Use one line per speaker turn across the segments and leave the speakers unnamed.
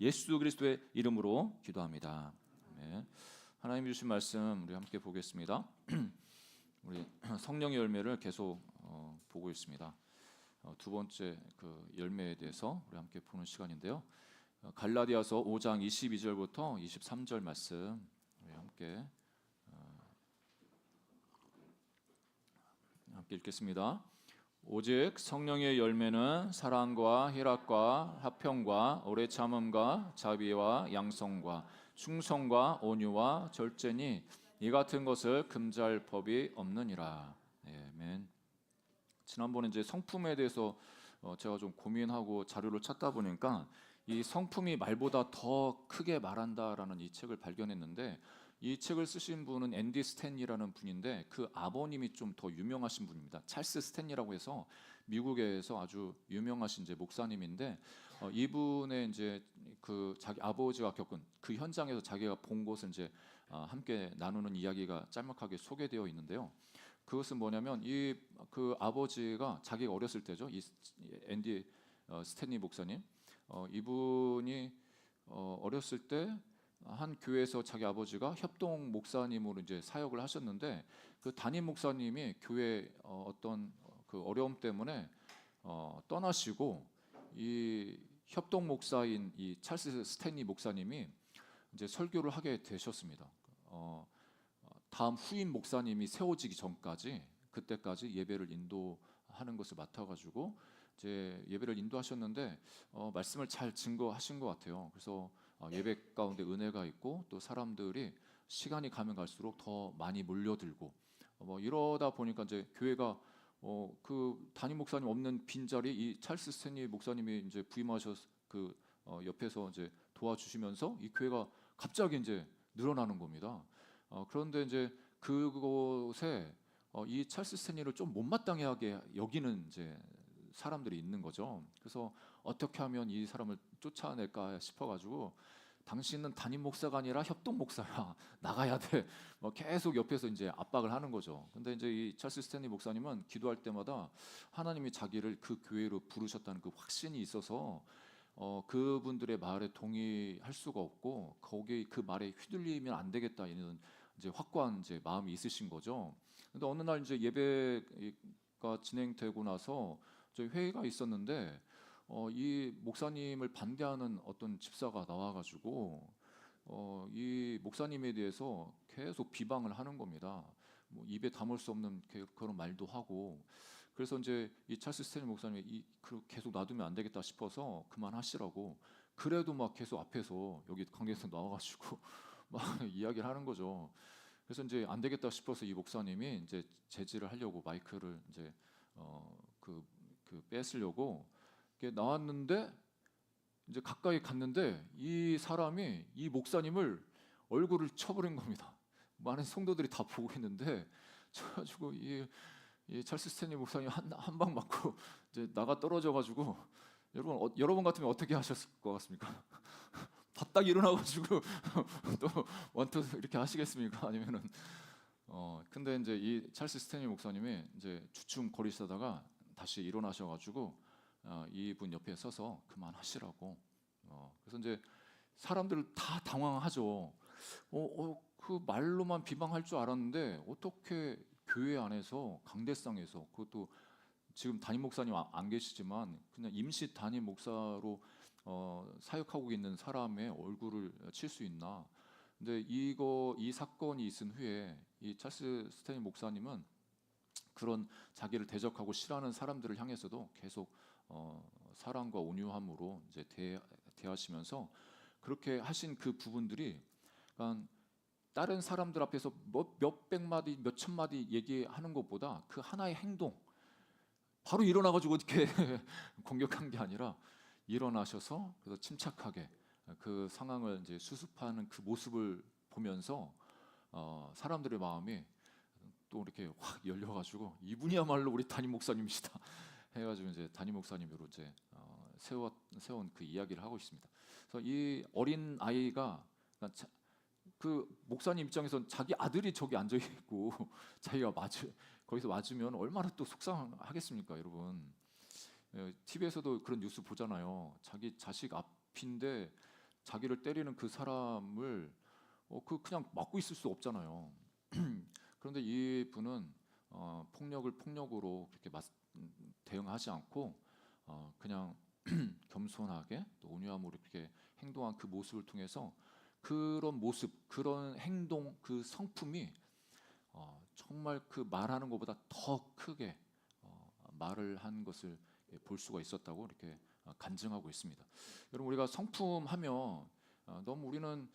예수 그리스도의 이름으로 기도합니다. 아멘. 하나님 주신 말씀 우리 함께 보겠습니다. 우리 성령의 열매를 계속 보고 있습니다. 두 번째 그 열매에 대해서 우리 함께 보는 시간인데요. 갈라디아서 5장 22절부터 23절 말씀 우리 함께 읽겠습니다. 오직 성령의 열매는 사랑과 희락과 화평과 오래 참음과 자비와 양성과 충성과 온유와 절제니 이 같은 것을 금지할 법이 없느니라. 아멘. 지난번에 이제 성품에 대해서 제가 좀 고민하고 자료를 찾다 보니까 이 성품이 말보다 더 크게 말한다라는 이 책을 발견했는데, 이 책을 쓰신 분은 앤디 스탠리라는 분인데 그 아버님이 좀 더 유명하신 분입니다. 찰스 스탠리라고 해서 미국에서 아주 유명하신 이제 목사님인데, 이분의 이제 그 자기 아버지가 겪은 그 현장에서 자기가 본 것을 이제 함께 나누는 이야기가 짤막하게 소개되어 있는데요. 그것은 뭐냐면 이 그 아버지가 자기가 어렸을 때죠. 이 앤디 스탠리 목사님, 이분이 어렸을 때 한 교회에서 자기 아버지가 협동 목사님으로 이제 사역을 하셨는데, 그 담임 목사님이 교회 어떤 그 어려움 때문에 떠나시고 이 협동 목사인 이 찰스 스탠리 목사님이 이제 설교를 하게 되셨습니다. 다음 후임 목사님이 세워지기 전까지, 그때까지 예배를 인도하는 것을 맡아가지고 이제 예배를 인도하셨는데 말씀을 잘 증거하신 것 같아요. 그래서 예배 가운데 은혜가 있고 또 사람들이 시간이 가면 갈수록 더 많이 몰려들고 이러다 보니까 이제 교회가 그 담임 목사님 없는 빈자리 이 찰스 스탠리 목사님이 이제 부임하셔 그 옆에서 이제 도와주시면서 이 교회가 갑자기 이제 늘어나는 겁니다. 그런데 이제 그곳에 이 찰스 스탠리를 좀 못마땅하게 여기는 이제 사람들이 있는 거죠. 그래서 어떻게 하면 이 사람을 쫓아낼까 싶어가지고, 당신은 담임 목사가 아니라 협동 목사야, 나가야 돼. 계속 옆에서 이제 압박을 하는 거죠. 근데 이제 이 찰스 스탠리 목사님은 기도할 때마다 하나님이 자기를 그 교회로 부르셨다는 그 확신이 있어서 그분들의 말에 동의할 수가 없고 거기 그 말에 휘둘리면 안 되겠다 이런 이제 확고한 이제 마음이 있으신 거죠. 근데 어느 날 이제 예배가 진행되고 나서 저희 회의가 있었는데 이 목사님을 반대하는 어떤 집사가 나와가지고 이 목사님에 대해서 계속 비방을 하는 겁니다. 뭐 입에 담을 수 없는 그런 말도 하고, 그래서 이제 이 찰스 스탠리 목사님이 계속 놔두면 안 되겠다 싶어서 그만하시라고, 그래도 막 계속 앞에서 여기 관계에서 나와가지고 막 이야기를 하는 거죠. 그래서 이제 안 되겠다 싶어서 이 목사님이 이제 제지를 하려고 마이크를 이제 그 뺏으려고 이렇게 나왔는데, 이제 가까이 갔는데 이 사람이 이 목사님을 얼굴을 쳐버린 겁니다. 많은 성도들이 다 보고 있는데 쳐가지고 이 찰스 스탠리 목사님 한 방 맞고 이제 나가 떨어져가지고, 여러분 같으면 어떻게 하셨을 것 같습니까? 바딱 일어나가지고 또 원투 이렇게 하시겠습니까? 아니면은 근데 이제 이 찰스 스탠리 목사님이 이제 주춤 거리시다가 다시 일어나셔가지고 이분 옆에 서서 그만하시라고. 그래서 이제 사람들 다 당황하죠. 그 말로만 비방할 줄 알았는데 어떻게 교회 안에서 강대상에서, 그것도 지금 담임 목사님 안 계시지만 그냥 임시 담임 목사로 사역하고 있는 사람의 얼굴을 칠 수 있나? 근데 이 사건이 있은 후에 이 찰스 스탠리 목사님은 그런 자기를 대적하고 싫어하는 사람들을 향해서도 계속 사랑과 온유함으로 이제 대하시면서, 그렇게 하신 그 부분들이, 그러니까 다른 사람들 앞에서 몇백 마디, 몇천 마디 얘기하는 것보다 그 하나의 행동, 바로 일어나가지고 이렇게 공격한 게 아니라 일어나셔서 그래서 침착하게 그 상황을 이제 수습하는 그 모습을 보면서 사람들의 마음이 또 이렇게 확 열려가지고, 이분이야말로 우리 담임 목사님이시다 해가지고 이제 담임 목사님으로 이제 세운 그 이야기를 하고 있습니다. 그래서 이 어린 아이가 그 목사님 입장에서는 자기 아들이 저기 앉아 있고 자기가 거기서 맞으면 얼마나 또 속상하겠습니까, 여러분? TV에서도 그런 뉴스 보잖아요. 자기 자식 앞인데 자기를 때리는 그 사람을 그냥 막고 있을 수 없잖아요. 그런데 이분은 폭력을 폭력으로 그렇게 대응하지 않고 그냥 겸손하게 또 온유함으로 이렇게 행동한 그 모습을 통해서 그런 모습, 그런 행동, 그 성품이 정말 그 말하는 것보다 더 크게 말을 한 것을 볼 수가 있었다고 이렇게 간증하고 있습니다. 여러분 우리가 성품하면 너무 우리는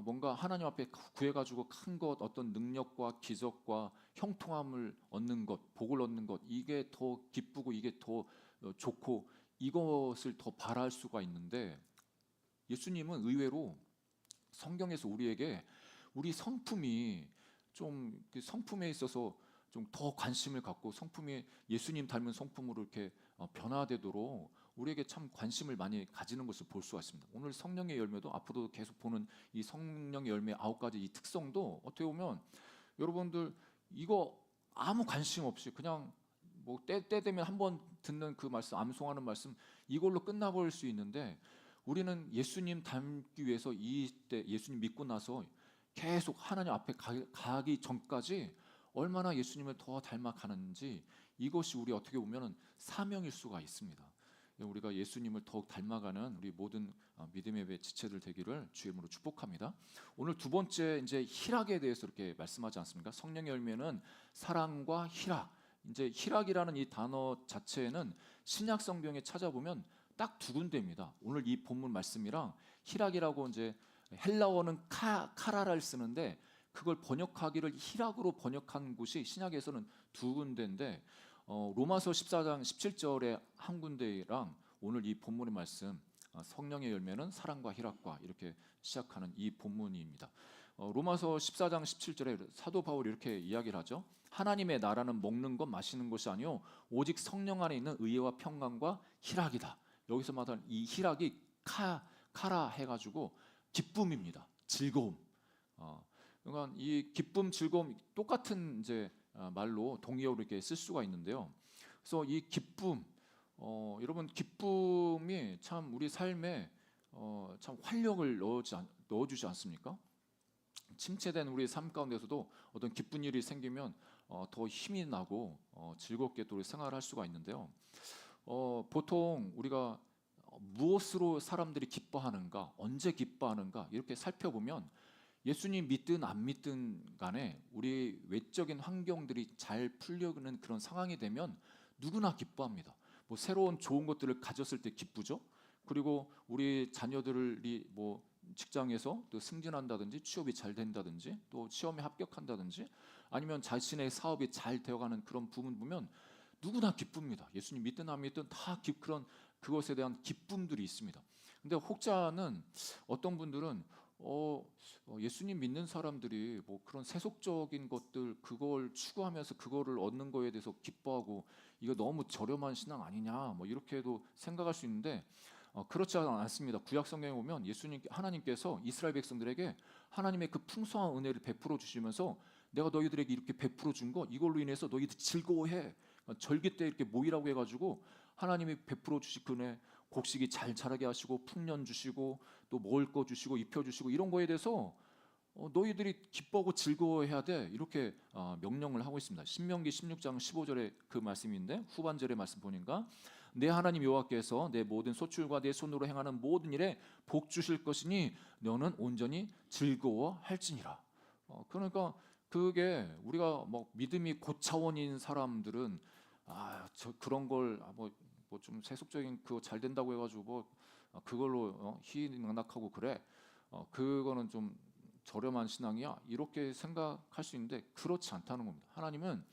뭔가 하나님 앞에 구해가지고 큰 것, 어떤 능력과 기적과 형통함을 얻는 것, 복을 얻는 것, 이게 더 기쁘고 이게 더 좋고 이것을 더 바랄 수가 있는데 예수님은 의외로 성경에서 우리에게 우리 성품이 좀 성품에 있어서 좀 더 관심을 갖고 성품이 예수님 닮은 성품으로 이렇게 변화되도록 우리에게 참 관심을 많이 가지는 것을 볼 수가 있습니다. 오늘 성령의 열매도 앞으로 계속 보는 이 성령의 열매 9가지 이 특성도 어떻게 보면 여러분들 이거 아무 관심 없이 그냥 뭐 때 되면 한번 듣는 그 말씀, 암송하는 말씀 이걸로 끝나버릴 수 있는데 우리는 예수님 닮기 위해서 이때 예수님 믿고 나서 계속 하나님 앞에 가기 전까지 얼마나 예수님을 더 닮아가는지 이것이 우리 어떻게 보면은 사명일 수가 있습니다. 우리가 예수님을 더욱 닮아가는 우리 모든 믿음의 예배 지체들 되기를 주의 이름으로 축복합니다. 오늘 두 번째 이제 희락에 대해서 이렇게 말씀하지 않습니까? 성령의 열매는 사랑과 희락. 이제 희락이라는 이 단어 자체는 신약 성경에 찾아보면 딱 두 군데입니다. 오늘 이 본문 말씀이랑 희락이라고 이제 헬라어는 카라를 쓰는데 그걸 번역하기를 희락으로 번역한 곳이 신약에서는 두 군데인데 로마서 14장 17절에 한 군데랑 오늘 이 본문의 말씀 성령의 열매는 사랑과 희락과 이렇게 시작하는 이 본문입니다. 로마서 14장 17절에 사도 바울이 이렇게 이야기를 하죠. 하나님의 나라는 먹는 것 마시는 것이 아니요 오직 성령 안에 있는 의와 평강과 희락이다. 여기서 말하는 이 희락이 카라 해가지고 기쁨입니다. 즐거움. 그러니까 이 기쁨, 즐거움 똑같은 이제 말로 동의어로 이렇게 쓸 수가 있는데요. 그래서 이 기쁨, 여러분 기쁨이 참 우리 삶에 참 활력을 넣어주지 않습니까? 침체된 우리 삶 가운데서도 어떤 기쁜 일이 생기면 더 힘이 나고 즐겁게 또 생활할 수가 있는데요. 보통 우리가 무엇으로 사람들이 기뻐하는가, 언제 기뻐하는가 이렇게 살펴보면 예수님 믿든 안 믿든 간에 우리 외적인 환경들이 잘 풀려는 그런 상황이 되면 누구나 기뻐합니다. 뭐 새로운 좋은 것들을 가졌을 때 기쁘죠. 그리고 우리 자녀들이 뭐 직장에서 또 승진한다든지 취업이 잘 된다든지 또 시험에 합격한다든지 아니면 자신의 사업이 잘 되어가는 그런 부분 보면 누구나 기쁩니다. 예수님 믿든 안 믿든 다 그런 그것에 대한 기쁨들이 있습니다. 근데 혹자는 어떤 분들은 예수님 믿는 사람들이 뭐 그런 세속적인 것들 그걸 추구하면서 그거를 얻는 거에 대해서 기뻐하고 이거 너무 저렴한 신앙 아니냐 뭐 이렇게도 생각할 수 있는데 그렇지 않습니다. 구약 성경에 보면 하나님께서 이스라엘 백성들에게 하나님의 그 풍성한 은혜를 베풀어 주시면서 내가 너희들에게 이렇게 베풀어 준 거 이걸로 인해서 너희들 즐거워해. 절기 때 이렇게 모이라고 해가지고 하나님이 베풀어 주신 그 은혜 곡식이 잘 자라게 하시고 풍년 주시고 또 먹을 거 주시고 입혀 주시고 이런 거에 대해서 너희들이 기뻐하고 즐거워해야 돼 이렇게 명령을 하고 있습니다. 신명기 16장 15절의 그 말씀인데 후반절의 말씀 보니까 내 하나님 여호와께서 내 모든 소출과 내 손으로 행하는 모든 일에 복 주실 것이니 너는 온전히 즐거워할지니라. 그러니까 그게 우리가 뭐 믿음이 고차원인 사람들은 저 그런 걸 뭐 좀 세속적인 그거 잘 된다고 해가지고 뭐 그걸로 희낙낙하고 그래 그거는 좀 저렴한 신앙이야 이렇게 생각할 수 있는데 그렇지 않다는 겁니다. 하나님은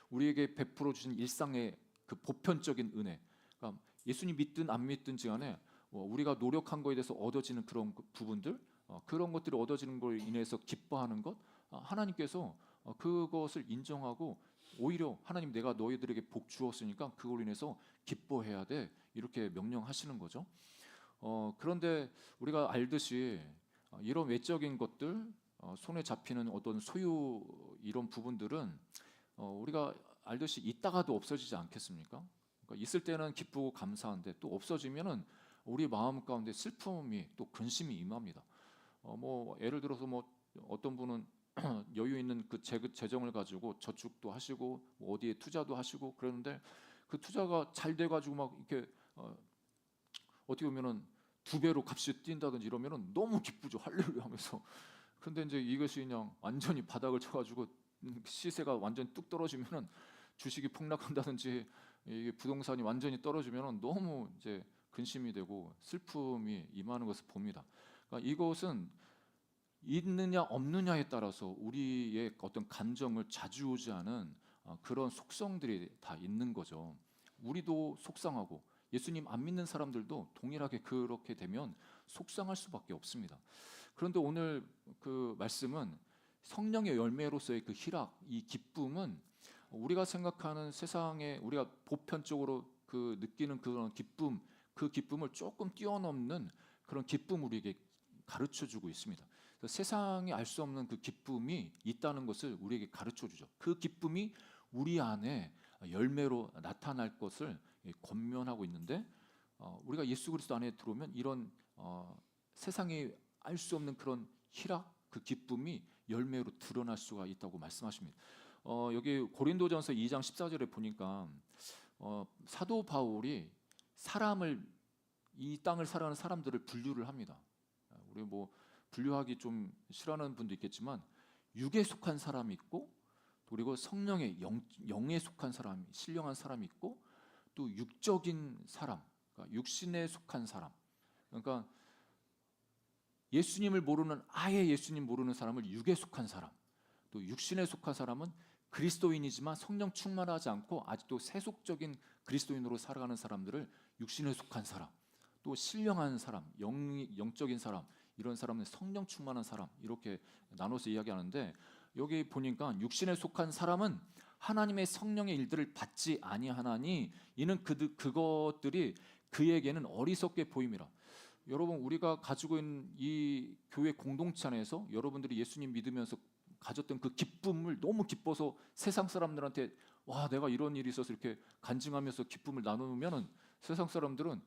우리에게 베풀어 주신 일상의 그 보편적인 은혜, 그러니까 예수님 믿든 안 믿든지 간에 우리가 노력한 거에 대해서 얻어지는 그런 부분들, 그런 것들이 얻어지는 걸 인해서 기뻐하는 것, 하나님께서 그것을 인정하고 오히려 하나님 내가 너희들에게 복 주었으니까 그걸로 인해서 기뻐해야 돼 이렇게 명령하시는 거죠. 그런데 우리가 알듯이 이런 외적인 것들, 손에 잡히는 어떤 소유 이런 부분들은 우리가 알듯이 있다가도 없어지지 않겠습니까? 그러니까 있을 때는 기쁘고 감사한데 또 없어지면은 우리 마음 가운데 슬픔이 또 근심이 임합니다. 뭐 예를 들어서 뭐 어떤 분은 여유 있는 그 재정을 가지고 저축도 하시고 뭐 어디에 투자도 하시고 그러는데 그 투자가 잘 돼가지고 막 이렇게 어떻게 보면은 두 배로 값이 뛴다든지 이러면은 너무 기쁘죠. 할렐루야 하면서. 그런데 이제 이것이 그냥 완전히 바닥을 쳐가지고 시세가 완전히 뚝 떨어지면은 주식이 폭락한다든지 이게 부동산이 완전히 떨어지면은 너무 이제 근심이 되고 슬픔이 임하는 것을 봅니다. 그러니까 이것은 있느냐 없느냐에 따라서 우리의 어떤 감정을 좌지우지하는 그런 속성들이 다 있는 거죠. 우리도 속상하고 예수님 안 믿는 사람들도 동일하게 그렇게 되면 속상할 수밖에 없습니다. 그런데 오늘 그 말씀은 성령의 열매로서의 그 희락, 이 기쁨은 우리가 생각하는 세상에 우리가 보편적으로 그 느끼는 그런 기쁨, 그 기쁨을 조금 뛰어넘는 그런 기쁨을 우리에게 가르쳐 주고 있습니다. 세상이 알 수 없는 그 기쁨이 있다는 것을 우리에게 가르쳐 주죠. 그 기쁨이 우리 안에 열매로 나타날 것을 권면하고 있는데 우리가 예수 그리스도 안에 들어오면 이런 세상이 알 수 없는 그런 희락, 그 기쁨이 열매로 드러날 수가 있다고 말씀하십니다. 여기 고린도전서 2장 14절에 보니까 사도 바울이 사람을 이 땅을 살아가는 사람들을 분류를 합니다. 우리 뭐 분류하기 좀 싫어하는 분도 있겠지만 육에 속한 사람이 있고 그리고 성령의 영에 속한 사람, 신령한 사람이 있고 또 육적인 사람, 그러니까 육신에 속한 사람. 그러니까 예수님을 모르는 아예 예수님 모르는 사람을 육에 속한 사람, 또 육신에 속한 사람은 그리스도인이지만 성령 충만하지 않고 아직도 세속적인 그리스도인으로 살아가는 사람들을 육신에 속한 사람, 또 신령한 사람, 영적인 사람, 이런 사람은 성령 충만한 사람 이렇게 나눠서 이야기하는데 여기 보니까 육신에 속한 사람은 하나님의 성령의 일들을 받지 아니하나니 이는 그것들이 그에게는 어리석게 보임이라. 여러분 우리가 가지고 있는 이 교회 공동체 안에서 여러분들이 예수님 믿으면서 가졌던 그 기쁨을 너무 기뻐서 세상 사람들한테 와 내가 이런 일이 있어서 이렇게 간증하면서 기쁨을 나누면은 세상 사람들은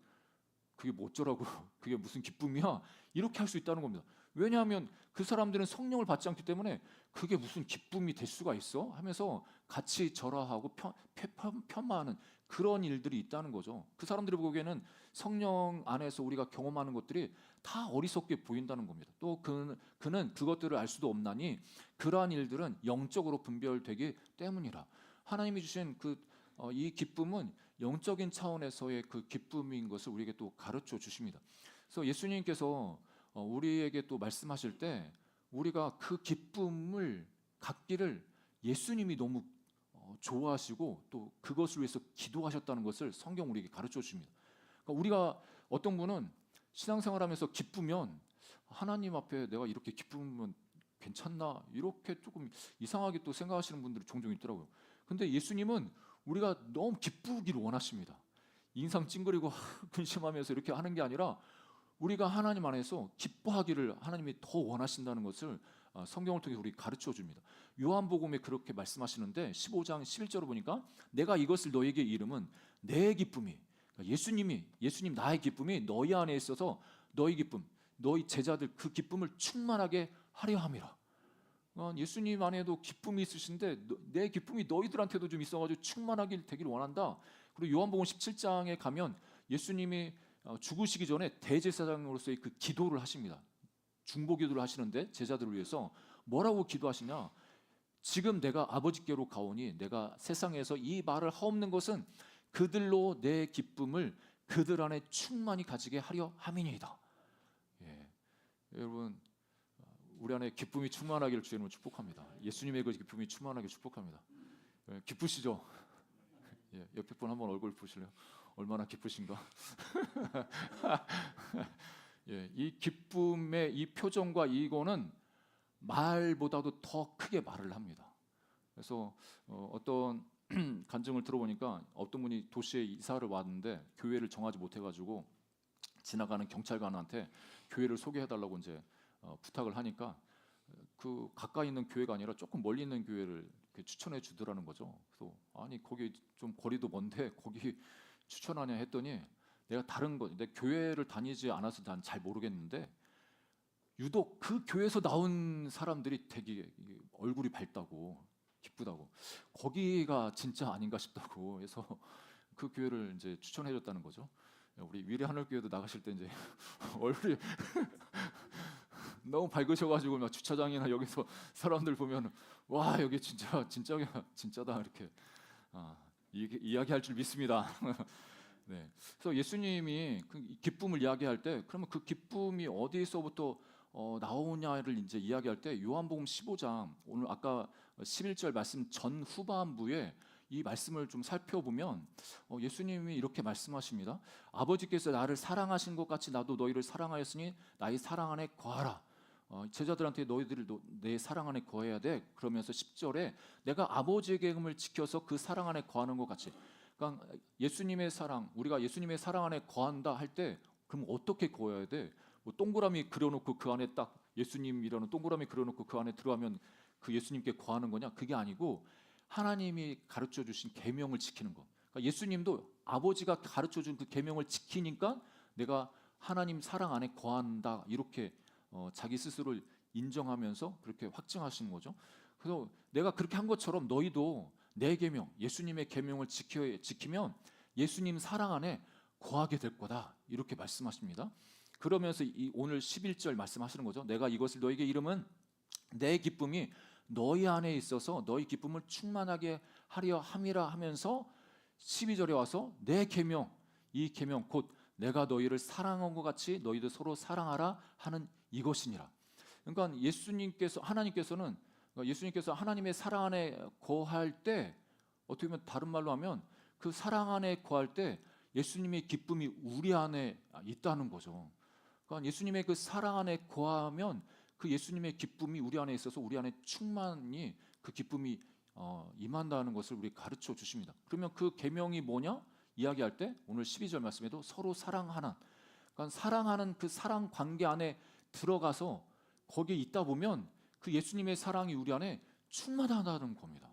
그게 뭐 어쩌라고 그게 무슨 기쁨이야 이렇게 할 수 있다는 겁니다. 왜냐하면 그 사람들은 성령을 받지 않기 때문에 그게 무슨 기쁨이 될 수가 있어 하면서 같이 절하하고 편마하는 그런 일들이 있다는 거죠. 그 사람들이 보기에는 성령 안에서 우리가 경험하는 것들이 다 어리석게 보인다는 겁니다. 또 그는 그것들을 알 수도 없나니 그러한 일들은 영적으로 분별되기 때문이라. 하나님이 주신 이 기쁨은 영적인 차원에서의 그 기쁨인 것을 우리에게 또 가르쳐 주십니다. 그래서 예수님께서 우리에게 또 말씀하실 때 우리가 그 기쁨을 갖기를 예수님이 너무 좋아하시고 또 그것을 위해서 기도하셨다는 것을 성경 우리에게 가르쳐 주십니다. 그러니까 우리가 어떤 분은 신앙생활하면서 기쁘면 하나님 앞에 내가 이렇게 기쁘면 괜찮나 이렇게 조금 이상하게 또 생각하시는 분들이 종종 있더라고요. 근데 예수님은 우리가 너무 기쁘기를 원하십니다. 인상 찡그리고 근심하면서 이렇게 하는 게 아니라 우리가 하나님 안에서 기뻐하기를 하나님이 더 원하신다는 것을 성경을 통해 우리 가르쳐 줍니다. 요한복음에 그렇게 말씀하시는데 15장 11절을 보니까 내가 이것을 너에게 이름은 내 기쁨이 그러니까 예수님 나의 기쁨이 너희 안에 있어서 너희 기쁨 너희 제자들 그 기쁨을 충만하게 하려 함이라. 예수님 안에도 기쁨이 있으신데 내 기쁨이 너희들한테도 좀 있어가지고 충만하게 되길 원한다. 그리고 요한복음 17장에 가면 예수님이 죽으시기 전에 대제사장으로서의 그 기도를 하십니다. 중보기도를 하시는데 제자들을 위해서 뭐라고 기도하시냐? 지금 내가 아버지께로 가오니 내가 세상에서 이 말을 하옵는 것은 그들로 내 기쁨을 그들 안에 충만히 가지게 하려 함이니이다. 예. 여러분 우리 안에 기쁨이 충만하기를 주님을 축복합니다. 예수님의 그 기쁨이 충만하게 축복합니다. 예, 기쁘시죠? 예, 옆에 분 한번 얼굴 보실래요? 얼마나 기쁘신가? 예, 이 기쁨의 이 표정과 이거는 말보다도 더 크게 말을 합니다. 그래서 어떤 간증을 들어보니까 어떤 분이 도시에 이사를 왔는데 교회를 정하지 못해가지고 지나가는 경찰관한테 교회를 소개해달라고 이제 부탁을 하니까 그 가까이 있는 교회가 아니라 조금 멀리 있는 교회를 추천해 주더라는 거죠. 그래서 아니 거기 좀 거리도 먼데 거기 추천하냐 했더니 내가 다른 거, 내 교회를 다니지 않아서 난 잘 모르겠는데 유독 그 교회에서 나온 사람들이 되게 얼굴이 밝다고 기쁘다고 거기가 진짜 아닌가 싶다고 해서 그 교회를 이제 추천해줬다는 거죠. 우리 위례 하늘교회도 나가실 때 이제 얼굴이 너무 밝으셔가지고 막 주차장이나 여기서 사람들 보면 와 여기 진짜다 이렇게 이야기할 줄 믿습니다. 네. 그래서 예수님이 그 기쁨을 이야기할 때 그러면 그 기쁨이 어디서부터 나오냐를 이제 이야기할 때 요한복음 15장 오늘 아까 11절 말씀 전 후반부에 이 말씀을 좀 살펴보면 예수님이 이렇게 말씀하십니다. 아버지께서 나를 사랑하신 것 같이 나도 너희를 사랑하였으니 나의 사랑 안에 거하라. 제자들한테 너희들을 내 사랑 안에 거해야 돼. 그러면서 10절에 내가 아버지의 계명을 지켜서 그 사랑 안에 거하는 것 같이. 그러니까 예수님의 사랑, 우리가 예수님의 사랑 안에 거한다 할 때 그럼 어떻게 거해야 돼? 뭐 동그라미 그려놓고 그 안에 딱 예수님이라는 동그라미 그려놓고 그 안에 들어가면 그 예수님께 거하는 거냐? 그게 아니고 하나님이 가르쳐 주신 계명을 지키는 거. 그러니까 예수님도 아버지가 가르쳐 준 그 계명을 지키니까 내가 하나님 사랑 안에 거한다 이렇게 자기 스스로를 인정하면서 그렇게 확증하시는 거죠. 그래서 내가 그렇게 한 것처럼 너희도 내 계명, 예수님의 계명을 지키면 예수님 사랑 안에 거하게 될 거다 이렇게 말씀하십니다. 그러면서 오늘 11절 말씀하시는 거죠. 내가 이것을 너에게 이름은 내 기쁨이 너희 안에 있어서 너희 기쁨을 충만하게 하려 함이라 하면서 12절에 와서 내 계명, 이 계명 곧 내가 너희를 사랑한 것 같이 너희도 서로 사랑하라 하는 이것이니라. 그러니까 예수님께서 하나님의 사랑 안에 거할 때 어떻게 보면 다른 말로 하면 그 사랑 안에 거할 때 예수님의 기쁨이 우리 안에 있다는 거죠. 그러니까 예수님의 그 사랑 안에 거하면 그 예수님의 기쁨이 우리 안에 있어서 우리 안에 충만히 그 기쁨이 임한다는 것을 우리 가르쳐 주십니다. 그러면 그 계명이 뭐냐? 이야기할 때 오늘 12절 말씀에도 서로 사랑하는, 그러니까 사랑하는 그 사랑 관계 안에 들어가서 거기에 있다 보면 그 예수님의 사랑이 우리 안에 충만하다는 겁니다.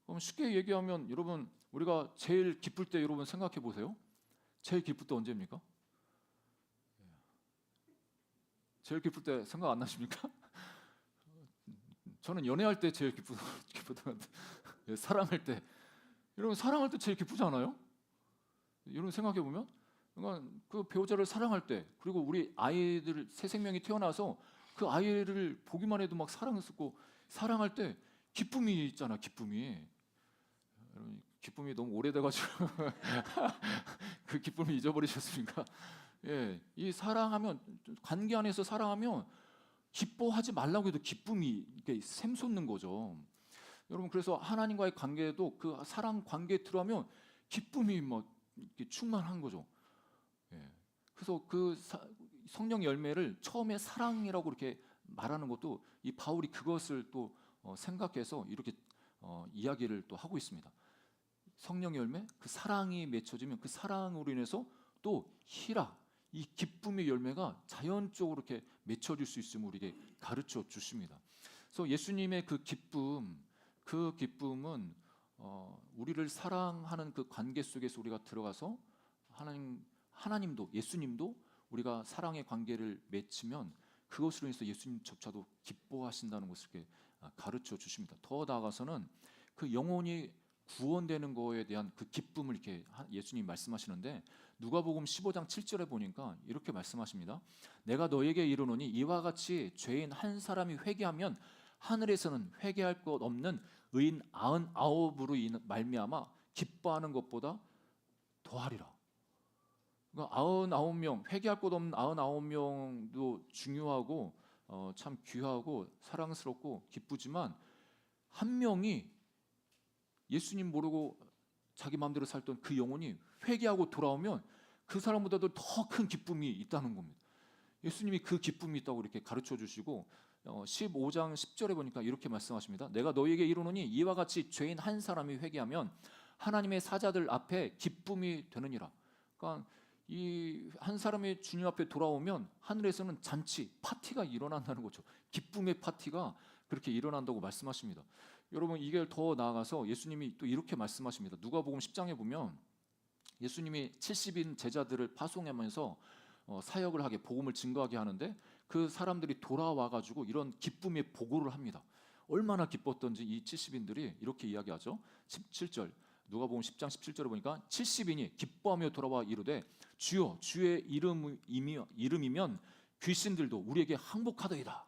그럼 쉽게 얘기하면 여러분 우리가 제일 기쁠 때 여러분 생각해 보세요. 제일 기쁠 때 언제입니까? 제일 기쁠 때 생각 안 나십니까? 저는 연애할 때 제일 기쁘던 사랑할 때 여러분 사랑할 때 제일 기쁘지 않아요? 여러분 생각해 보면 그러니까 그 배우자를 사랑할 때 그리고 우리 아이들 새 생명이 태어나서 그 아이를 보기만 해도 막 사랑스럽고 사랑할 때 기쁨이 있잖아. 기쁨이 여러분 기쁨이 너무 오래돼가지고 그 기쁨을 잊어버리셨습니까? 예, 이 사랑하면 관계 안에서 사랑하면 기뻐하지 말라고 해도 기쁨이 이렇게 샘솟는 거죠. 여러분 그래서 하나님과의 관계도 그 사랑 관계에 들어가면 기쁨이 막 이렇게 충만한 거죠. 예. 그래서 그 성령 열매를 처음에 사랑이라고 이렇게 말하는 것도 이 바울이 그것을 또 생각해서 이렇게 이야기를 또 하고 있습니다. 성령 열매, 그 사랑이 맺혀지면 그 사랑으로 인해서 또 희락, 이 기쁨의 열매가 자연적으로 이렇게 맺혀질 수 있음을 우리에게 가르쳐 주십니다. 그래서 예수님의 그 기쁨은 우리를 사랑하는 그 관계 속에서 우리가 들어가서 하나님도 예수님도 우리가 사랑의 관계를 맺으면 그것으로 인해서 예수님조차도 기뻐하신다는 것을 이렇게 가르쳐 주십니다. 더 나아가서는 그 영혼이 구원되는 거에 대한 그 기쁨을 이렇게 예수님 말씀하시는데 누가복음 15장 7절에 보니까 이렇게 말씀하십니다. 내가 너에게 이르노니 이와 같이 죄인 한 사람이 회개하면 하늘에서는 회개할 것 없는 의인 99으로 말미암아 기뻐하는 것보다 더하리라. 그러니까 99명 회개할 것 없는 99명도 중요하고 참 귀하고 사랑스럽고 기쁘지만 한 명이 예수님 모르고 자기 마음대로 살던 그 영혼이 회개하고 돌아오면 그 사람보다도 더 큰 기쁨이 있다는 겁니다. 예수님이 그 기쁨이 있다고 이렇게 가르쳐 주시고 15장 10절에 보니까 이렇게 말씀하십니다. 내가 너희에게 이르노니 이와 같이 죄인 한 사람이 회개하면 하나님의 사자들 앞에 기쁨이 되느니라. 그러니까 이 한 사람이 주님 앞에 돌아오면 하늘에서는 잔치, 파티가 일어난다는 거죠. 기쁨의 파티가 그렇게 일어난다고 말씀하십니다. 여러분 이게 더 나아가서 예수님이 또 이렇게 말씀하십니다. 누가복음 10장에 보면 예수님이 70인 제자들을 파송하면서 사역을 하게, 복음을 증거하게 하는데, 그 사람들이 돌아와 가지고 이런 기쁨의 보고를 합니다. 얼마나 기뻤던지 이 70인들이 이렇게 이야기하죠. 17절, 누가복음 10장 17절에 보니까 70인이 기뻐하며 돌아와 이르되 주여, 주의 이름이면 귀신들도 우리에게 항복하더이다.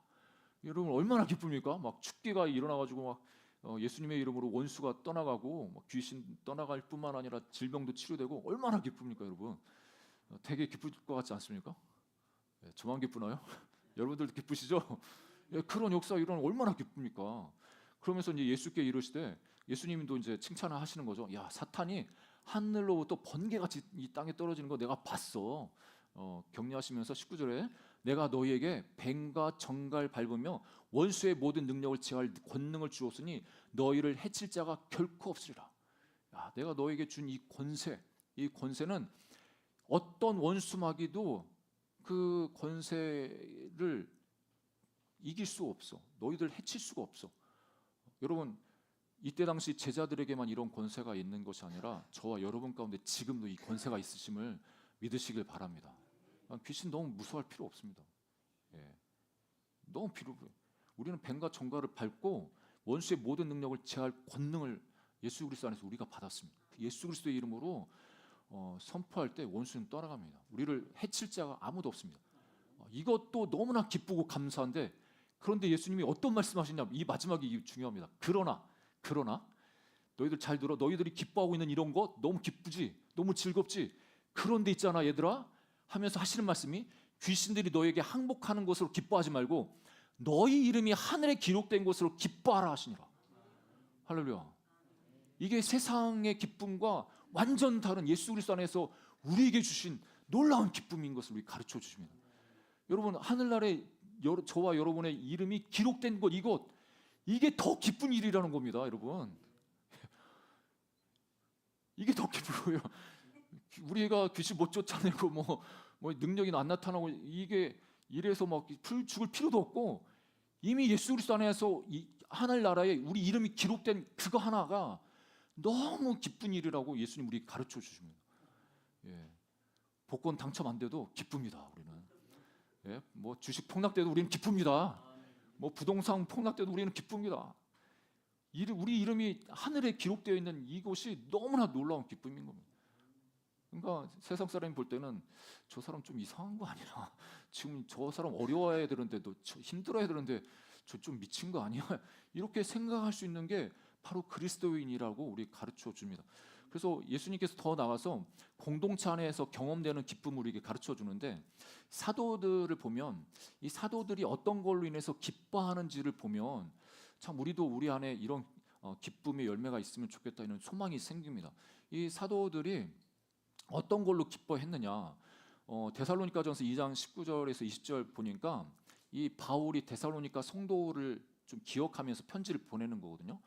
여러분 얼마나 기쁩니까? 막 축기가 일어나 가지고 막 예수님의 이름으로 원수가 떠나가고 막 귀신 떠나갈 뿐만 아니라 질병도 치료되고, 얼마나 기쁩니까, 여러분? 되게 기쁠 것 같지 않습니까? 저만 기쁘나요? 여러분들도 기쁘시죠? 그런 역사 일어나면 얼마나 기쁩니까? 그러면서 이제 예수께 이르시되, 예수님도 이제 칭찬을 하시는 거죠. 야, 사탄이 하늘로부터 번개같이 이 땅에 떨어지는 거 내가 봤어. 격려하시면서 19절에 내가 너희에게 뱀과 정갈 밟으며 원수의 모든 능력을 제할 권능을 주었으니 너희를 해칠 자가 결코 없으리라. 야, 내가 너에게 준 이 권세, 이 권세는 어떤 원수마귀도 그 권세를 이길 수 없어. 너희들 해칠 수가 없어. 여러분, 이때 당시 제자들에게만 이런 권세가 있는 것이 아니라 저와 여러분 가운데 지금도 이 권세가 있으심을 믿으시길 바랍니다. 귀신 너무 무서워할 필요 없습니다. 너무 필요해. 우리는 뱀과 정갈을 밟고 원수의 모든 능력을 제할 권능을 예수 그리스도 안에서 우리가 받았습니다. 예수 그리스도의 이름으로 선포할 때 원수는 떠나갑니다. 우리를 해칠 자가 아무도 없습니다. 이것도 너무나 기쁘고 감사한데, 그런데 예수님이 어떤 말씀하시냐, 이 마지막이 중요합니다. 그러나 너희들 잘 들어. 너희들이 기뻐하고 있는 이런 거 너무 기쁘지, 너무 즐겁지. 그런데 있잖아 얘들아 하면서 하시는 말씀이, 귀신들이 너에게 항복하는 것으로 기뻐하지 말고 너희 이름이 하늘에 기록된 것으로 기뻐하라 하시니라. 할렐루야. 이게 세상의 기쁨과 완전 다른 예수 그리스도 안에서 우리에게 주신 놀라운 기쁨인 것을 우리 가르쳐 주십니다. 여러분, 하늘나라에 저와 여러분의 이름이 기록된 것, 이게 더 기쁜 일이라는 겁니다, 여러분. 이게 더 기쁘고요. 우리가 귀신 못 쫓아내고 뭐 능력이 안 나타나고 이게 이래서 막 죽을 필요도 없고, 이미 예수 그리스도 안에서 이 하늘나라에 우리 이름이 기록된 그거 하나가 너무 기쁜 일이라고 예수님 우리 가르쳐 주십니다. 복권 당첨 안 돼도 기쁩니다, 우리는. 뭐 주식 폭락돼도 우리는 기쁩니다. 뭐 부동산 폭락돼도 우리는 기쁩니다. 우리 이름이 하늘에 기록되어 있는 이것이 너무나 놀라운 기쁨인 겁니다. 그러니까 세상 사람이 볼 때는 저 사람 좀 이상한 거 아니야? 지금 저 사람 어려워야 되는데도, 힘들어야 되는데 저 좀 미친 거 아니야? 이렇게 생각할 수 있는 게 바로 그리스도인이라고 우리 가르쳐 줍니다. 그래서 예수님께서 더 나가서 공동체 안에서 경험되는 기쁨을 우리에게 가르쳐 주는데, 사도들을 보면 이 사도들이 어떤 걸로 인해서 기뻐하는지를 보면 참 우리도 우리 안에 이런 기쁨의 열매가 있으면 좋겠다, 이런 소망이 생깁니다. 이 사도들이 어떤 걸로 기뻐했느냐, 데살로니가전서 2장 19절에서 20절 보니까 이 바울이 데살로니가 성도를 좀 기억하면서 편지를 보내는 거거든요.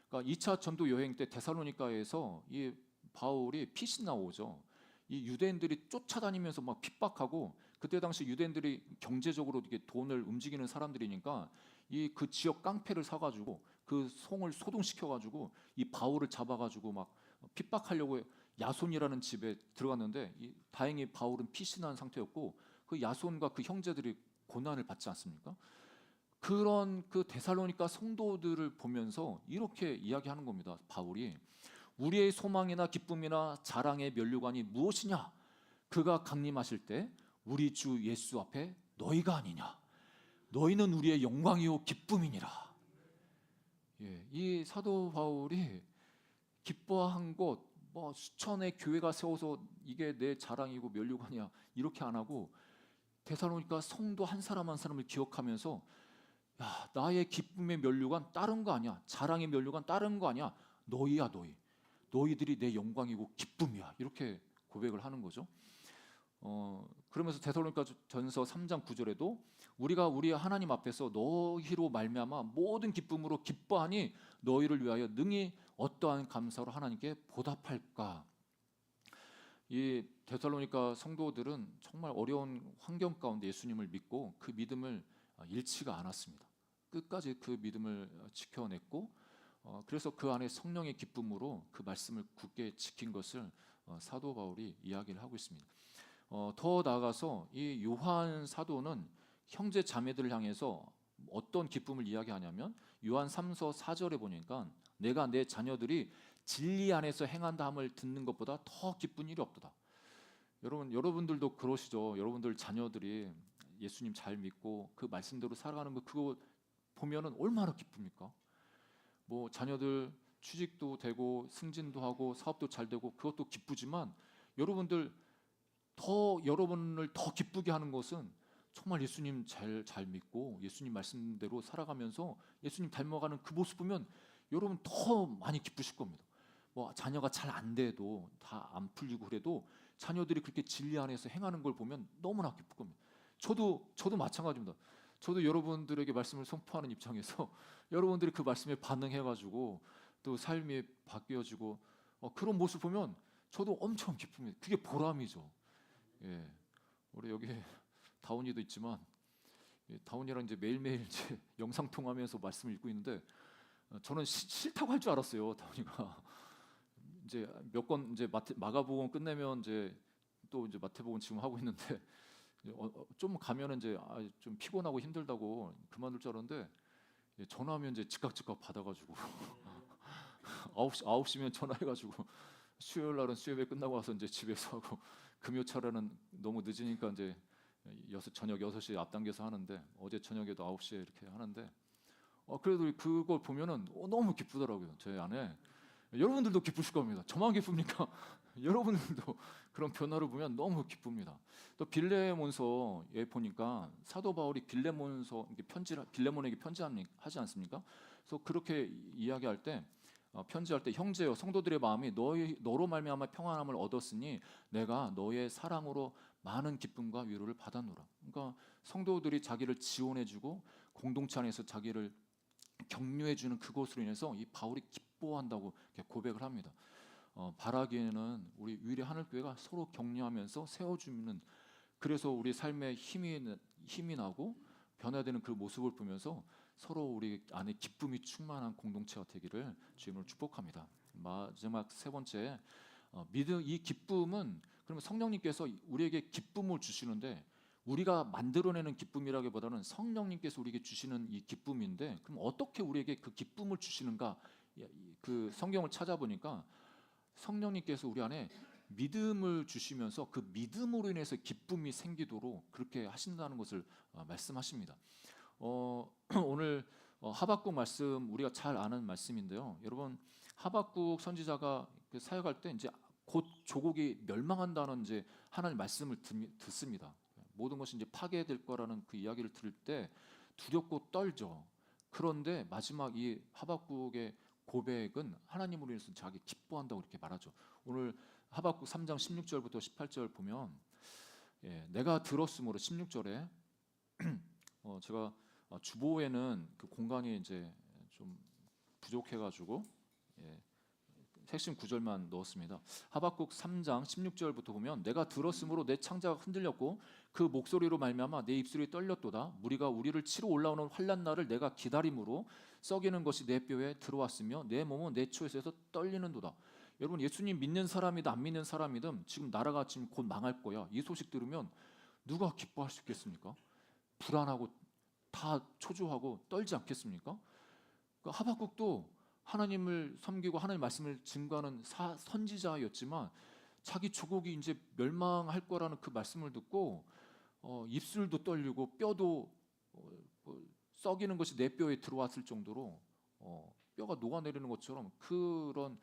그러니까 2차 전도 여행 때 데살로니가에서 이 바울이 핏이 나오죠. 이 유대인들이 쫓아다니면서 막 핍박하고, 그때 당시 유대인들이 경제적으로 이렇게 돈을 움직이는 사람들이니까 이 그 지역 깡패를 사가지고 그 성을 소동시켜가지고 이 바울을 잡아가지고 막 핍박하려고 야손이라는 집에 들어갔는데, 다행히 바울은 핏이 난 상태였고 그 야손과 그 형제들이 고난을 받지 않습니까? 그런 그 데살로니가 성도들을 보면서 이렇게 이야기하는 겁니다. 바울이 우리의 소망이나 기쁨이나 자랑의 면류관이 무엇이냐? 그가 강림하실 때 우리 주 예수 앞에 너희가 아니냐? 너희는 우리의 영광이요 기쁨이니라. 이 사도 바울이 기뻐한 것, 뭐 수천의 교회가 세워서 이게 내 자랑이고 면류관이야 이렇게 안 하고, 데살로니가 성도 한 사람 한 사람을 기억하면서, 야, 나의 기쁨의 면류관 다른 거 아니야, 자랑의 면류관 다른 거 아니야, 너희야 너희들이 내 영광이고 기쁨이야, 이렇게 고백을 하는 거죠. 그러면서 데살로니가전서 3장 9절에도 우리가 우리 하나님 앞에서 너희로 말미암아 모든 기쁨으로 기뻐하니 너희를 위하여 능히 어떠한 감사로 하나님께 보답할까. 이 데살로니가 성도들은 정말 어려운 환경 가운데 예수님을 믿고 그 믿음을 잃지가 않았습니다. 끝까지 그 믿음을 지켜냈고, 그래서 그 안에 성령의 기쁨으로 그 말씀을 굳게 지킨 것을 사도 바울이 이야기를 하고 있습니다. 더 나아가서 이 요한 사도는 형제 자매들을 향해서 어떤 기쁨을 이야기하냐면 요한 3서 4절에 보니까 내가 내 자녀들이 진리 안에서 행한다함을 듣는 것보다 더 기쁜 일이 없도다. 여러분들도 그러시죠. 여러분들 자녀들이 예수님 잘 믿고 그 말씀대로 살아가는 거 그거 보면은 얼마나 기쁩니까? 뭐 자녀들 취직도 되고 승진도 하고 사업도 잘 되고 그것도 기쁘지만 여러분을 더 기쁘게 하는 것은 정말 예수님 잘 믿고 예수님 말씀대로 살아가면서 예수님 닮아가는 그 모습 보면 여러분 더 많이 기쁘실 겁니다. 뭐 자녀가 잘 안 돼도 다 안 풀리고 그래도 자녀들이 그렇게 진리 안에서 행하는 걸 보면 너무나 기쁠 겁니다. 저도 마찬가지입니다. 저도 여러분들에게 말씀을 선포하는 입장에서 여러분들이 그 말씀에 반응해가지고 또 삶이 바뀌어지고 그런 모습 보면 저도 엄청 기쁩니다. 그게 보람이죠. 예, 우리 여기 다운이도 있지만 다운이랑 이제 매일매일 이제 영상 통화하면서 말씀을 읽고 있는데 저는 싫다고 할 줄 알았어요. 다운이가 이제 몇 권 이제 마가복음 끝내면 이제 또 이제 마태복음 지금 하고 있는데 좀 가면은 이제 좀 피곤하고 힘들다고 그만둘 줄 알았는데 전화하면 이제 즉각 받아가지고 9시면 전화해가지고 수요일 날은 수요일 끝나고 와서 이제 집에서 하고 금요 차례는 너무 늦으니까 이제 저녁 6시 앞당겨서 하는데 어제 저녁에도 9시에 이렇게 하는데 그래도 그걸 보면은 너무 기쁘더라고요. 제 안에 여러분들도 기쁘실 겁니다. 저만 기쁩니까? 여러분들도 그런 변화를 보면 너무 기쁩니다. 또 빌레몬서에 보니까 사도 바울이 빌레몬에게 편지하지 않습니까? 그래서 그렇게 이야기할 때 편지할 때 형제여 성도들의 마음이 너로 말미암아 평안함을 얻었으니 내가 너의 사랑으로 많은 기쁨과 위로를 받았노라. 그러니까 성도들이 자기를 지원해주고 공동체 안에서 자기를 격려해주는 그것으로 인해서 이 바울이 기뻐한다고 고백을 합니다. 바라기에는 우리 위례 하늘교회가 서로 격려하면서 세워주는 그래서 우리 삶에 힘이 나고 변화되는 그 모습을 보면서 서로 우리 안에 기쁨이 충만한 공동체가 되기를 주님을 축복합니다. 마지막 세 번째 이 기쁨은 그러면 성령님께서 우리에게 기쁨을 주시는데 우리가 만들어내는 기쁨이라기보다는 성령님께서 우리에게 주시는 이 기쁨인데 그럼 어떻게 우리에게 그 기쁨을 주시는가? 그 성경을 찾아보니까 성령님께서 우리 안에 믿음을 주시면서 그 믿음으로 인해서 기쁨이 생기도록 그렇게 하신다는 것을 말씀하십니다. 오늘 하박국 말씀 우리가 잘 아는 말씀인데요. 여러분 하박국 선지자가 그 사역할 때 이제 곧 조국이 멸망한다는 이제 하나님 말씀을 듣습니다. 모든 것이 이제 파괴될 거라는 그 이야기를 들을 때 두렵고 떨죠. 그런데 마지막 이 하박국의 고백은 하나님으로 인해서 자기 기뻐한다고 이렇게 말하죠. 오늘 하박국 3장 16절부터 18절 보면 내가 들었으므로 16절에 제가 주보에는 그 공간이 이제 좀 부족해가지고 핵심 구절만 넣었습니다. 하박국 3장 16절부터 보면 내가 들었으므로 내 창자가 흔들렸고 그 목소리로 말미암아 내 입술이 떨렸도다. 무리가 우리를 치러 올라오는 환난 날을 내가 기다림으로 썩이는 것이 내 뼈에 들어왔으며 내 몸은 내 초에서 떨리는도다. 여러분 예수님 믿는 사람이든 안 믿는 사람이든 지금 나라가 지금 곧 망할 거야. 이 소식 들으면 누가 기뻐할 수 있겠습니까? 불안하고 다 초조하고 떨지 않겠습니까? 그러니까 하박국도 하나님을 섬기고 하나님 말씀을 증거하는 선지자였지만 자기 조국이 이제 멸망할 거라는 그 말씀을 듣고 입술도 떨리고 뼈도 썩이는 것이 내 뼈에 들어왔을 정도로 뼈가 녹아내리는 것처럼 그런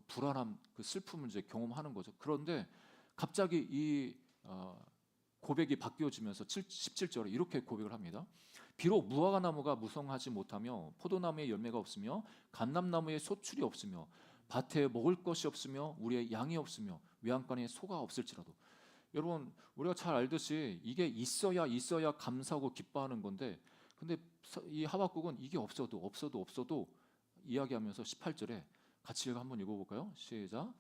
불안함, 그 슬픔을 이제 경험하는 거죠. 그런데 갑자기 이 고백이 바뀌어지면서 17절에 이렇게 고백을 합니다. 비록 무화과나무가 무성하지 못하며 포도나무에 열매가 없으며 감람나무에 소출이 없으며 밭에 먹을 것이 없으며 우리의 양이 없으며 외양간에 소가 없을지라도 여러분 우리가 잘 알듯이 이게 있어야 감사하고 기뻐하는 건데 근데 이 하박국은 이게 없어도 이야기하면서 18절에 같이 한번 읽어볼까요? 시작.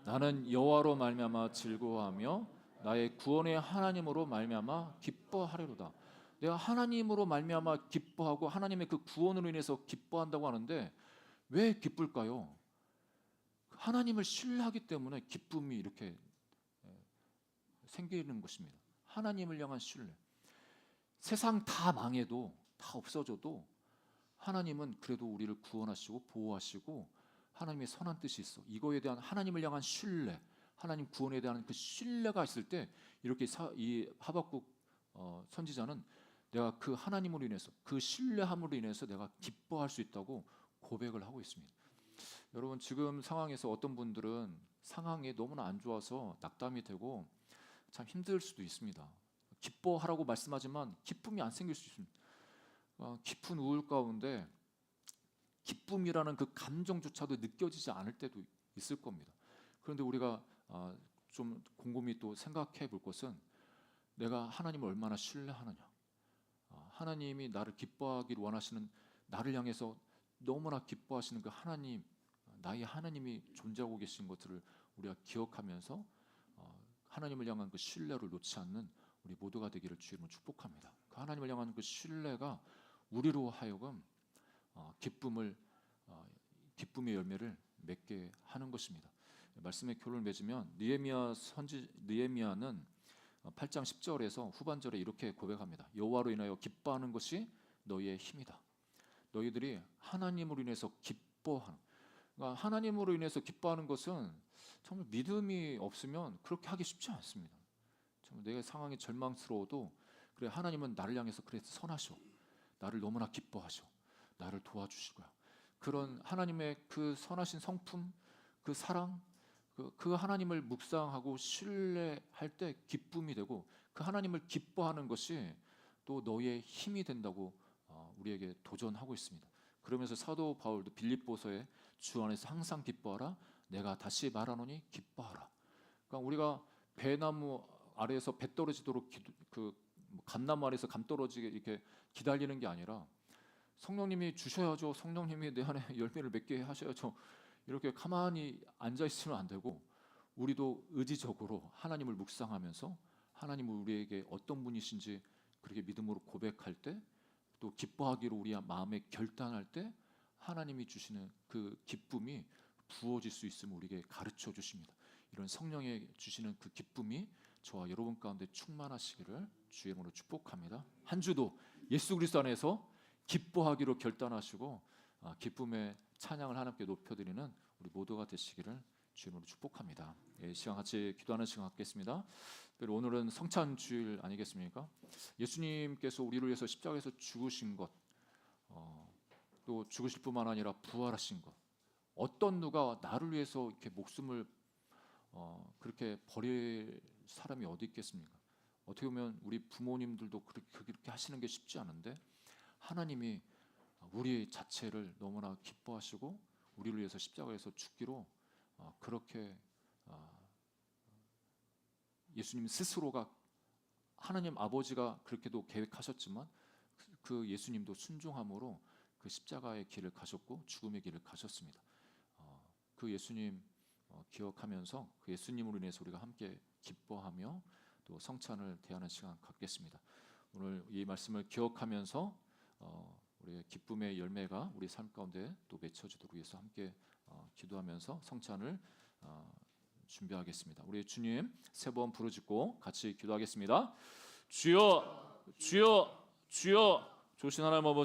나는 여호와로 말미암아 즐거워하며 나의 구원의 하나님으로 말미암아 기뻐하리로다. 내가 하나님으로 말미암아 기뻐하고 하나님의 그 구원으로 인해서 기뻐한다고 하는데 왜 기쁠까요? 하나님을 신뢰하기 때문에 기쁨이 이렇게 생기는 것입니다. 하나님을 향한 신뢰. 세상 다 망해도 다 없어져도 하나님은 그래도 우리를 구원하시고 보호하시고 하나님의 선한 뜻이 있어. 이거에 대한 하나님을 향한 신뢰, 하나님 구원에 대한 그 신뢰가 있을 때 이렇게 이 하박국 선지자는 내가 그 하나님으로 인해서 그 신뢰함으로 인해서 내가 기뻐할 수 있다고 고백을 하고 있습니다. 여러분 지금 상황에서 어떤 분들은 상황이 너무나 안 좋아서 낙담이 되고 참 힘들 수도 있습니다. 기뻐하라고 말씀하지만 기쁨이 안 생길 수 있습니다. 깊은 우울 가운데 기쁨이라는 그 감정조차도 느껴지지 않을 때도 있을 겁니다. 그런데 우리가 좀 곰곰이 또 생각해 볼 것은 내가 하나님을 얼마나 신뢰하느냐. 하나님이 나를 기뻐하기를 원하시는, 나를 향해서 너무나 기뻐하시는 그 하나님, 나의 하나님이 존재하고 계신 것들을 우리가 기억하면서 하나님을 향한 그 신뢰를 놓지 않는 우리 모두가 되기를 주님으로 축복합니다. 그 하나님을 향한 그 신뢰가 우리로 하여금 기쁨의 열매를 맺게 하는 것입니다. 말씀의 교를 맺으면 느헤미야는 8장 10절에서 후반절에 이렇게 고백합니다. 여호와로 인하여 기뻐하는 것이 너희의 힘이다. 너희들이 하나님으로 인해서 기뻐하는, 그러니까 하나님으로 인해서 기뻐하는 것은 정말 믿음이 없으면 그렇게 하기 쉽지 않습니다. 정말 내 상황이 절망스러워도 그래, 하나님은 나를 향해서 그래 선하셔, 나를 너무나 기뻐하셔, 나를 도와주실 거야. 그런 하나님의 그 선하신 성품, 그 사랑, 그 하나님을 묵상하고 신뢰할 때 기쁨이 되고 그 하나님을 기뻐하는 것이 또 너의 힘이 된다고 우리에게 도전하고 있습니다. 그러면서 사도 바울도 빌립보서에 주 안에서 항상 기뻐하라, 내가 다시 말하노니 기뻐하라. 그러니까 우리가 배나무 아래에서 배 떨어지도록 감나무 아래에서 감 떨어지게 이렇게 기다리는 게 아니라 성령님이 주셔야죠. 성령님이 내 안에 열매를 맺게 하셔야죠. 이렇게 가만히 앉아 있으면 안 되고 우리도 의지적으로 하나님을 묵상하면서 하나님은 우리에게 어떤 분이신지 그렇게 믿음으로 고백할 때, 또 기뻐하기로 우리 마음에 결단할 때 하나님이 주시는 그 기쁨이 부어질 수 있음을 우리에게 가르쳐 주십니다. 이런 성령의 주시는 그 기쁨이 저와 여러분 가운데 충만하시기를 주의 이름으로 축복합니다. 한 주도 예수 그리스도 안에서 기뻐하기로 결단하시고 기쁨의 찬양을 하나님께 높여드리는 우리 모두가 되시기를 주님으로 축복합니다. 시간 같이 기도하는 시간 갖겠습니다. 오늘은 성찬 주일 아니겠습니까? 예수님께서 우리를 위해서 십자가에서 죽으신 것, 또 죽으실 뿐만 아니라 부활하신 것, 어떤 누가 나를 위해서 이렇게 목숨을 그렇게 버릴 사람이 어디 있겠습니까? 어떻게 보면 우리 부모님들도 그렇게 하시는 게 쉽지 않은데 하나님이 우리 자체를 너무나 기뻐하시고 우리를 위해서 십자가에서 죽기로 그렇게 예수님 스스로가, 하나님 아버지가 그렇게도 계획하셨지만 그 예수님도 순종함으로 그 십자가의 길을 가셨고 죽음의 길을 가셨습니다. 그 예수님 기억하면서 그 예수님으로 인해서 우리가 함께 기뻐하며 또 성찬을 대하는 시간 갖겠습니다. 오늘 이 말씀을 기억하면서 우리의 기쁨의 열매가 우리 삶 가운데 또 맺혀지도록 위해서 함께 기도하면서 성찬을 준비하겠습니다. 우리 주님 세 번 부르짖고 같이 기도하겠습니다. 주여, 주여, 주여, 조신 하나님 아버지.